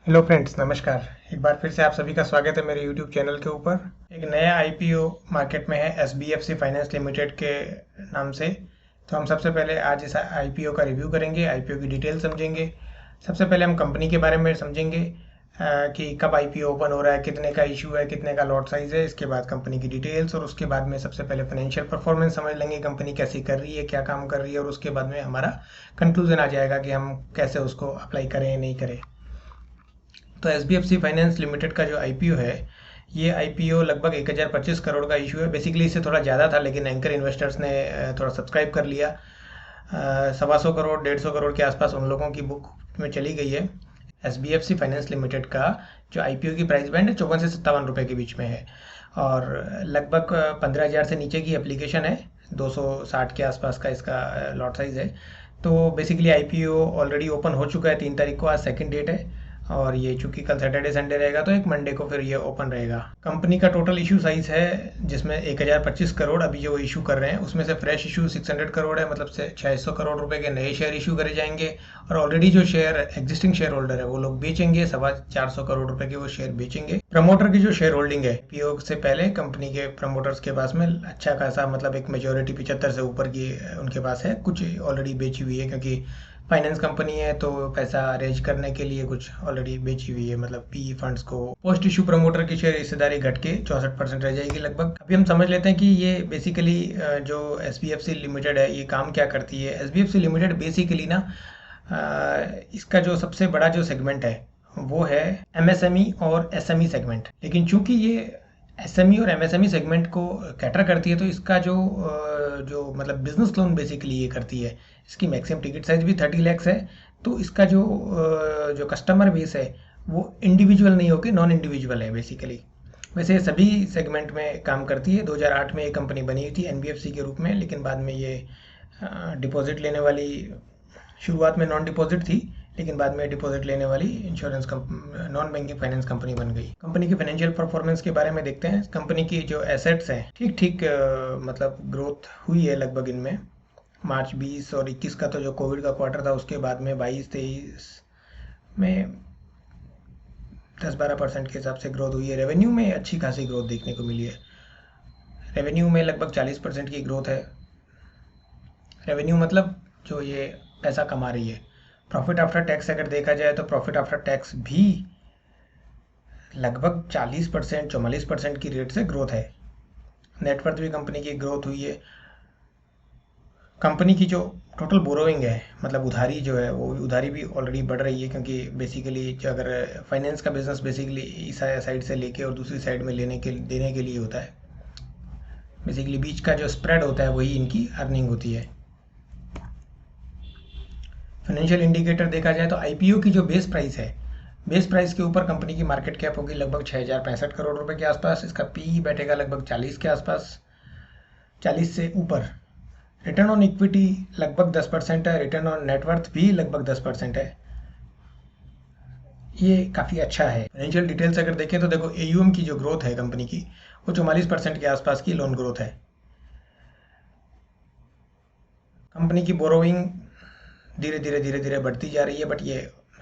Hello friends, नमस्कार। एक बार फिर से आप सभी का स्वागत है मेरे यूट्यूब चैनल के ऊपर। एक नया आईपीओ मार्केट में है एसबीएफसी फाइनेंस लिमिटेड के नाम से। तो हम सबसे पहले आज इस आईपीओ का रिव्यू करेंगे, आईपीओ की डिटेल समझेंगे। सबसे पहले हम कंपनी के बारे में समझेंगे कि कब आईपीओ ओपन हो रहा है, कितने का इशू है, कितने का लॉट साइज है। इसके बाद कंपनी की डिटेल्स, और उसके बाद में सबसे पहले फाइनेंशियल परफॉर्मेंस समझ लेंगे, कंपनी कैसी कर रही है, क्या काम कर रही है, और उसके बाद में हमारा कंक्लूजन आ जाएगा कि हम कैसे उसको अप्लाई करें या नहीं करें। तो S B F C finance limited का जो आईपीओ है, ये आईपीओ लगभग 1025 करोड़ का इशू है। बेसिकली इससे थोड़ा ज़्यादा था, लेकिन एंकर इन्वेस्टर्स ने थोड़ा सब्सक्राइब कर लिया। 125 करोड़ 150 करोड़ के आसपास उन लोगों की बुक में चली गई है। S B F C finance limited का जो आईपीओ की प्राइस बैंड है 54 से 57 रुपये के बीच में है, और लगभग 15,000 से नीचे की एप्लीकेशन है। 260 के आसपास का इसका लॉट साइज है। तो बेसिकली आईपीओ ऑलरेडी ओपन हो चुका है 3 तारीख को, आज सेकंड डेट है। और ये चूंकि कल सैटरडे संडे रहेगा तो एक मंडे को फिर ये ओपन रहेगा। कंपनी का टोटल इशू साइज है जिसमें 1025 करोड़ अभी जो इशू कर रहे हैं, उसमें से फ्रेश इशू 600 करोड़ है, मतलब से 600 करोड़ रुपए के नए शेयर इशू करे जाएंगे। और ऑलरेडी जो शेयर एग्जिस्टिंग शेयर होल्डर है वो लोग बेचेंगे, 425 करोड़ रुपए के वो शेयर बेचेंगे। प्रमोटर की जो शेयर होल्डिंग है पीओ से पहले, कंपनी के प्रमोटर्स के पास में अच्छा खासा, मतलब एक मेजोरिटी 75 से ऊपर की उनके पास है। कुछ ऑलरेडी बेची हुई है, क्योंकि फाइनेंस कंपनी है तो पैसा अरेंज करने के लिए कुछ ऑलरेडी बेची हुई है, मतलब पी फंड्स को। पोस्ट इशू प्रमोटर की शेयर हिस्सेदारी घट के 64% रह जाएगी लगभग। अभी हम समझ लेते हैं कि ये बेसिकली जो S B F C limited है ये काम क्या करती है। S B F C limited basically ना, इसका जो सबसे बड़ा जो सेगमेंट है वो है एमएसएमई और एसएमई सेगमेंट। लेकिन चूंकि ये एसएमई और एमएसएमई सेगमेंट को कैटर करती है, तो इसका जो मतलब बिजनेस लोन बेसिकली ये करती है। इसकी मैक्सिमम टिकट साइज भी 30 लैक्स है। तो इसका जो कस्टमर बेस है वो इंडिविजुअल नहीं होकर नॉन इंडिविजुअल है बेसिकली। वैसे ये सभी सेगमेंट में काम करती है। 2008 में ये कंपनी बनी हुई थी एनबीएफसी के रूप में, लेकिन बाद में ये डिपॉजिट लेने वाली, शुरुआत में नॉन डिपॉजिट थी, लेकिन बाद में डिपॉजिट लेने वाली insurance non banking finance company बन गई। कंपनी की फाइनेंशियल परफॉर्मेंस के बारे में देखते हैं। कंपनी की जो एसेट्स हैं ठीक ठीक मतलब ग्रोथ हुई है लगभग इनमें। मार्च 20 और 21 का तो जो कोविड का क्वार्टर था, उसके बाद में 22-23 में 10-12% के हिसाब से ग्रोथ हुई है। रेवेन्यू में अच्छी खासी ग्रोथ देखने को मिली है। रेवेन्यू में लगभग 40% की ग्रोथ है। रेवेन्यू मतलब जो ये पैसा कमा रही है। प्रॉफिट आफ्टर टैक्स अगर देखा जाए तो प्रॉफिट आफ्टर टैक्स भी लगभग 40% 44% की रेट से ग्रोथ है। नेटवर्थ भी कंपनी की ग्रोथ हुई है। कंपनी की जो टोटल बोरोइंग है, मतलब उधारी जो है, वो उधारी भी ऑलरेडी बढ़ रही है, क्योंकि बेसिकली जो अगर फाइनेंस का बिजनेस बेसिकली इस साइड से लेके और दूसरी साइड में देने के लिए होता है। बेसिकली बीच का जो स्प्रेड होता है वही इनकी अर्निंग होती है। फाइनेंशियल इंडिकेटर देखा जाए तो आईपीओ की जो बेस प्राइस है, बेस प्राइस के ऊपर कंपनी की मार्केट कैप होगी लगभग 6065 करोड़ रुपए के आसपास। इसका पी बैठेगा लगभग 40 के आसपास, 40 से ऊपर। रिटर्न ऑन इक्विटी लगभग 10% है। रिटर्न ऑन नेटवर्थ भी लगभग 10% है। ये काफ़ी अच्छा है। फाइनेंशियल डिटेल्स अगर देखें तो देखो, एयूएम की जो ग्रोथ है कंपनी की वो 44% के आसपास की लोन ग्रोथ है। कंपनी की बोरोइंग धीरे धीरे बढ़ती जा रही है, बट ये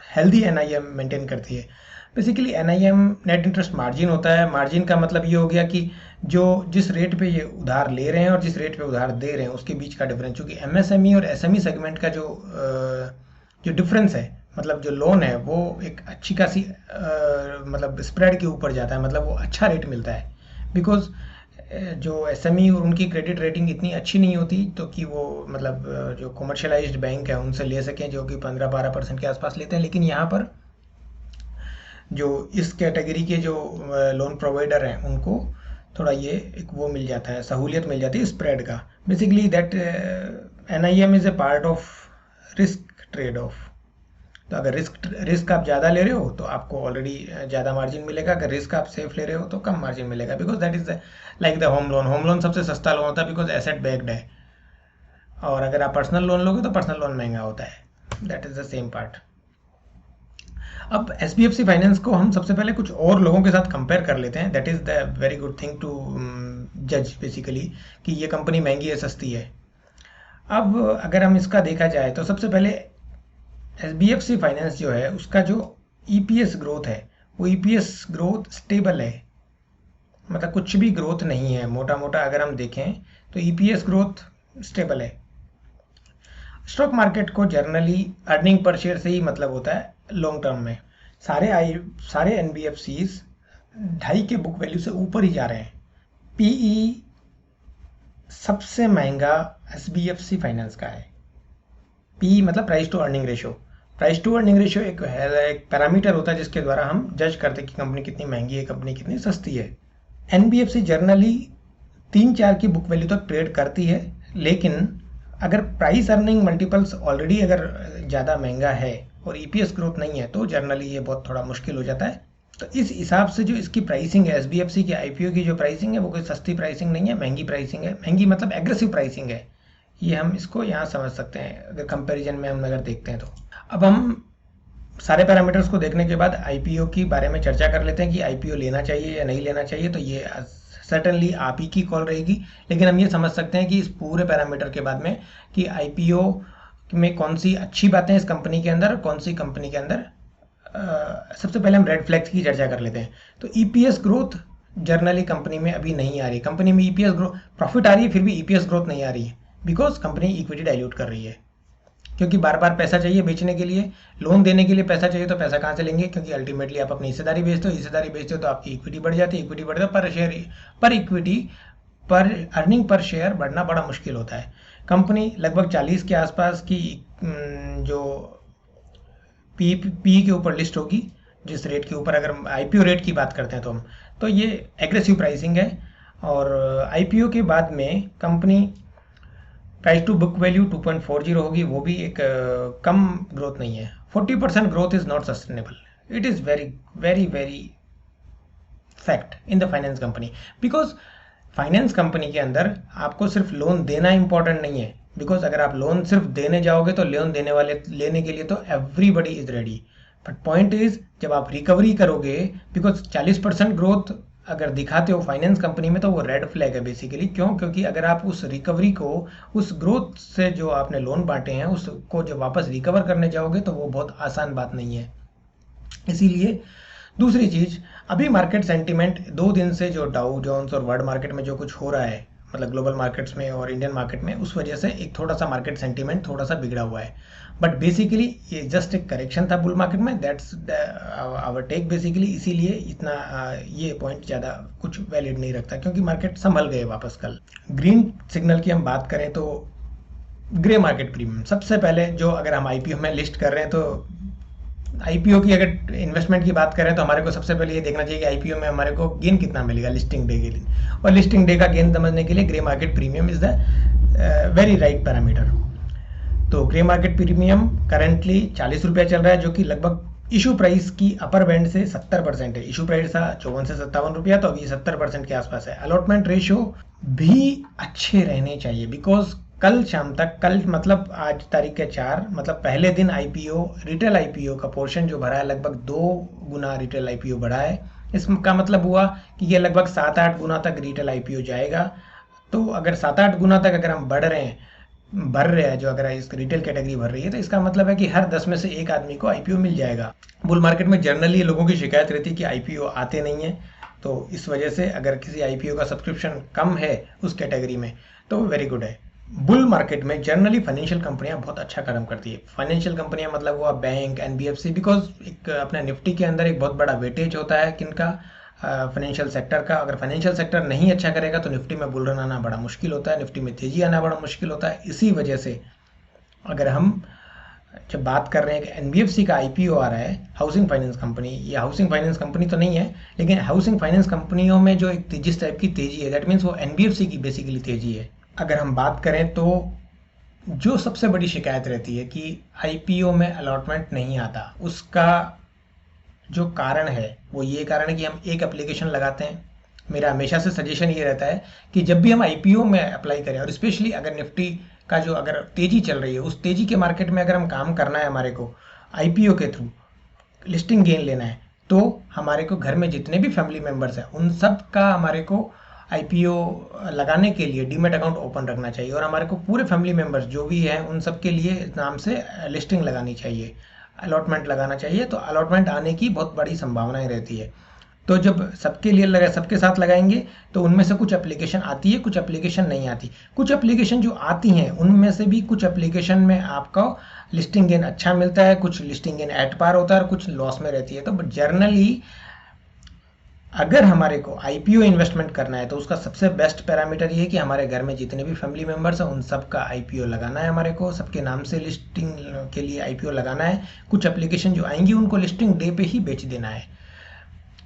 हेल्दी एनआईएम मेंटेन करती है। Basically NIM net interest margin होता है। मार्जिन का मतलब ये हो गया कि जो जिस रेट पे ये उधार ले रहे हैं और जिस रेट पे उधार दे रहे हैं उसके बीच का डिफरेंस। क्योंकि एमएसएमई और एसएमई सेगमेंट का जो डिफरेंस है, मतलब जो लोन है वो एक अच्छी खासी मतलब स्प्रेड के ऊपर जाता है, मतलब वो अच्छा रेट मिलता है। बिकॉज जो एसएमई और उनकी क्रेडिट रेटिंग इतनी अच्छी नहीं होती, तो कि वो मतलब जो कमर्शियलाइज्ड बैंक है उनसे ले सकें, जो कि 15-12% के आसपास लेते हैं। लेकिन यहाँ पर जो इस कैटेगरी के जो लोन प्रोवाइडर हैं उनको थोड़ा ये एक वो मिल जाता है, सहूलियत मिल जाती है स्प्रेड का। Basically that NIM is a part of risk trade off. तो अगर रिस्क आप ज़्यादा ले रहे हो तो आपको ऑलरेडी ज़्यादा मार्जिन मिलेगा। अगर रिस्क आप सेफ ले रहे हो तो कम मार्जिन मिलेगा। Because that is like the home loan. Home loan सबसे सस्ता लोन होता है बिकॉज एसेट बैक्ड है। और अगर आप पर्सनल लोन लोगे तो पर्सनल लोन महंगा होता है। That is the same part. अब S B F C finance को हम सबसे पहले कुछ और लोगों के साथ कंपेयर कर लेते हैं। That is the very good thing to जज बेसिकली कि ये कंपनी महंगी है सस्ती है। अब अगर हम इसका देखा जाए तो सबसे पहले S B F C finance जो है उसका जो ईपीएस ग्रोथ है वो ईपीएस ग्रोथ स्टेबल है, मतलब कुछ भी ग्रोथ नहीं है। मोटा मोटा अगर हम देखें तो ईपीएस ग्रोथ स्टेबल है। स्टॉक मार्केट को जनरली अर्निंग पर शेयर से ही मतलब होता है लॉन्ग टर्म में। सारे एनबीएफसीज 2.5 के बुक वैल्यू से ऊपर ही जा रहे हैं। पीई सबसे महंगा एसबीएफसी फाइनेंस का है। पी मतलब price to earning ratio. Price to earning ratio एक पैरामीटर होता है जिसके द्वारा हम जज करते हैं कि कंपनी कितनी महंगी है, कंपनी कितनी सस्ती है। एनबीएफसी जर्नली 3-4 की बुक वैल्यू तक ट्रेड करती है, लेकिन अगर प्राइस अर्निंग मल्टीपल्स ऑलरेडी अगर ज़्यादा महंगा है और ईपीएस ग्रोथ नहीं है तो जर्नली ये बहुत थोड़ा मुश्किल हो जाता है। तो इस हिसाब से जो इसकी प्राइसिंग है, एसबीएफसी के आईपीओ की जो प्राइसिंग है वो कोई सस्ती प्राइसिंग नहीं है, महंगी प्राइसिंग है। महंगी मतलब एग्रेसिव प्राइसिंग है, ये हम इसको यहाँ समझ सकते हैं अगर कंपैरिजन में हम अगर देखते हैं तो। अब हम सारे पैरामीटर्स को देखने के बाद आईपीओ की बारे में चर्चा कर लेते हैं कि आईपीओ लेना चाहिए या नहीं लेना चाहिए। तो ये सर्टेनली आप ही की कॉल रहेगी, लेकिन हम ये समझ सकते हैं कि इस पूरे पैरामीटर के बाद में कि आईपीओ में कौन सी अच्छी बातें इस कंपनी के अंदर, कौन सी कंपनी के अंदर सबसे पहले हम रेड फ्लैग्स की चर्चा कर लेते हैं। तो ईपीएस ग्रोथ जर्नली कंपनी में अभी नहीं आ रही। कंपनी में ईपीएस ग्रोथ, प्रॉफिट आ रही है फिर भी ईपीएस ग्रोथ नहीं आ रही है, बिकॉज कंपनी इक्विटी डाइल्यूट कर रही है। क्योंकि बार बार पैसा चाहिए बेचने के लिए, लोन देने के लिए पैसा चाहिए, तो पैसा कहाँ से लेंगे? क्योंकि अल्टीमेटली आप अपनी हिस्सेदारी बेचते हो, हिस्सेदारी बेचते हो तो आपकी इक्विटी बढ़ जाती है, इक्विटी बढ़ता है, पर शेयर पर इक्विटी पर अर्निंग पर शेयर बढ़ना बड़ा मुश्किल होता है। कंपनी लगभग 40 के आसपास की जो पी के ऊपर लिस्ट होगी, जिस रेट के ऊपर अगर आईपीओ रेट की बात करते हैं तो हम, तो ये एग्रेसिव प्राइसिंग है। और आईपीओ के बाद में company price to book value 2.40 होगी, वो भी एक कम ग्रोथ नहीं है। 40% growth is not sustainable, it is very very very fact in the finance company, because finance company के अंदर आपको सिर्फ लोन देना इंपॉर्टेंट नहीं है। बिकॉज अगर आप लोन सिर्फ देने जाओगे तो लोन देने वाले लेने के लिए तो everybody is ready, but point is जब आप रिकवरी करोगे, बिकॉज 40% ग्रोथ अगर दिखाते हो फाइनेंस कंपनी में तो वो रेड फ्लैग है बेसिकली। क्यों? क्योंकि अगर आप उस रिकवरी को, उस ग्रोथ से जो आपने लोन बांटे हैं उसको जब वापस रिकवर करने जाओगे तो वो बहुत आसान बात नहीं है। इसीलिए दूसरी चीज़, अभी मार्केट सेंटीमेंट 2 दिन से जो डाउ जोन्स और वर्ल्ड मार्केट में जो कुछ हो रहा है, मतलब ग्लोबल मार्केट्स में और इंडियन मार्केट में, उस वजह से एक थोड़ा सा मार्केट सेंटीमेंट थोड़ा सा बिगड़ा हुआ है। बट बेसिकली ये जस्ट एक करेक्शन था बुल मार्केट में, दैट्स आवर टेक बेसिकली। इसीलिए इतना ये पॉइंट ज़्यादा कुछ वैलिड नहीं रखता, क्योंकि मार्केट संभल गए वापस कल। ग्रीन सिग्नल की हम बात करें तो ग्रे मार्केट प्रीमियम सबसे पहले जो, अगर हम आईपीओ में लिस्ट कर रहे हैं तो आईपीओ की अगर इन्वेस्टमेंट की बात करें तो हमारे को सबसे पहले ये देखना चाहिए कि आईपीओ में हमारे को गेन कितना मिलेगा लिस्टिंग डे के दिन। और लिस्टिंग डे का गेन समझने के लिए grey market premium is the very right parameter. तो ग्रे मार्केट प्रीमियम करंटली 40 रुपया चल रहा है, जो कि लगभग इशू प्राइस की अपर बैंड से 70% है। इशू प्राइस था 54 से 57 रुपया, तो अभी 70% के आसपास है। अलॉटमेंट रेशियो भी अच्छे रहने चाहिए, बिकॉज कल शाम तक, कल मतलब आज तारीख के 4, मतलब पहले दिन आईपीओ, रिटेल आईपीओ का पोर्शन जो भरा है लगभग 2 गुना रिटेल आईपीओ बढ़ा है। इसका मतलब हुआ कि ये लगभग 7-8 गुना तक रिटेल आईपीओ जाएगा। तो अगर 7-8 गुना तक अगर हम भर रहे हैं जो, अगर इस रिटेल कैटेगरी भर रही है, तो इसका मतलब है कि हर 10 में से एक आदमी को आईपीओ मिल जाएगा। बुल मार्केट में जनरली लोगों की शिकायत रहती है कि आईपीओ आते नहीं है, तो इस वजह से अगर किसी आईपीओ का सब्सक्रिप्शन कम है उस कैटेगरी में तो वेरी गुड है। बुल मार्केट में जनरली फाइनेंशियल कंपनियां बहुत अच्छा काम करती है। फाइनेंशियल कंपनियां मतलब हुआ बैंक, एनबीएफसी, बिकॉज एक अपने निफ्टी के अंदर एक बहुत बड़ा वेटेज होता है किनका, फाइनेंशियल सेक्टर का। अगर फाइनेंशियल सेक्टर नहीं अच्छा करेगा तो निफ्टी में बुल रन आना बड़ा मुश्किल होता है, निफ्टी में तेजी आना बड़ा मुश्किल होता है। इसी वजह से अगर हम जब बात कर रहे हैं कि एनबीएफसी का आईपीओ आ रहा है, हाउसिंग फाइनेंस कंपनी, ये हाउसिंग फाइनेंस कंपनी तो नहीं है, लेकिन हाउसिंग फाइनेंस कंपनियों में जो एक जिस टाइप की तेजी है, दैट मीन्स वो एनबीएफसी की बेसिकली तेजी है। अगर हम बात करें तो जो सबसे बड़ी शिकायत रहती है कि आईपीओ में अलॉटमेंट नहीं आता, उसका जो कारण है वो ये कारण है कि हम एक एप्लीकेशन लगाते हैं। मेरा हमेशा से सजेशन ये रहता है कि जब भी हम आईपीओ में अप्लाई करें, और स्पेशली अगर निफ्टी का जो अगर तेजी चल रही है, उस तेजी के मार्केट में अगर हम काम करना है, हमारे को आईपीओ के थ्रू लिस्टिंग गेन लेना है, तो हमारे को घर में जितने भी फैमिली मेम्बर्स हैं उन सब का हमारे को आईपीओ लगाने के लिए डीमैट अकाउंट ओपन रखना चाहिए, और हमारे को पूरे फैमिली मेम्बर्स जो भी हैं उन सब के लिए नाम से लिस्टिंग लगानी चाहिए। अलॉटमेंट लगाना चाहिए, तो अलॉटमेंट आने की बहुत बड़ी संभावनाएं रहती है। तो जब सबके लिए लगा सबके साथ लगाएंगे तो उनमें से कुछ एप्लीकेशन आती है, कुछ एप्लीकेशन नहीं आती। कुछ एप्लीकेशन जो आती हैं उनमें से भी कुछ एप्लीकेशन में आपको लिस्टिंग गेन अच्छा मिलता है, कुछ लिस्टिंग गेन एट पार होता है और कुछ लॉस में रहती है। तो जर्नली अगर हमारे को आईपीओ इन्वेस्टमेंट करना है तो उसका सबसे बेस्ट पैरामीटर ये है कि हमारे घर में जितने भी फैमिली मेंबर्स हैं उन सब का आईपीओ लगाना है, हमारे को सबके नाम से लिस्टिंग के लिए आईपीओ लगाना है। कुछ एप्लीकेशन जो आएंगी उनको लिस्टिंग डे पे ही बेच देना है।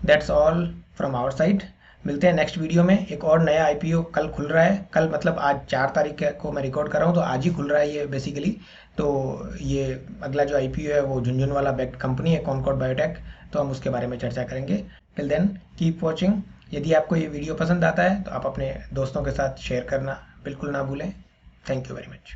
That's all from our side. मिलते हैं नेक्स्ट वीडियो में। एक और नया आईपीओ कल खुल रहा है, कल मतलब आज 4 तारीख को मैं रिकॉर्ड कर रहा हूँ तो आज ही खुल रहा है ये बेसिकली। तो ये अगला जो आईपीओ है वो झुनझुनवाला बैक्ड कंपनी है कॉनकॉर्ड बायोटेक, तो हम उसके बारे में चर्चा करेंगे। Till then keep watching. यदि आपको ये वीडियो पसंद आता है तो आप अपने दोस्तों के साथ शेयर करना बिल्कुल ना भूलें। Thank you very much.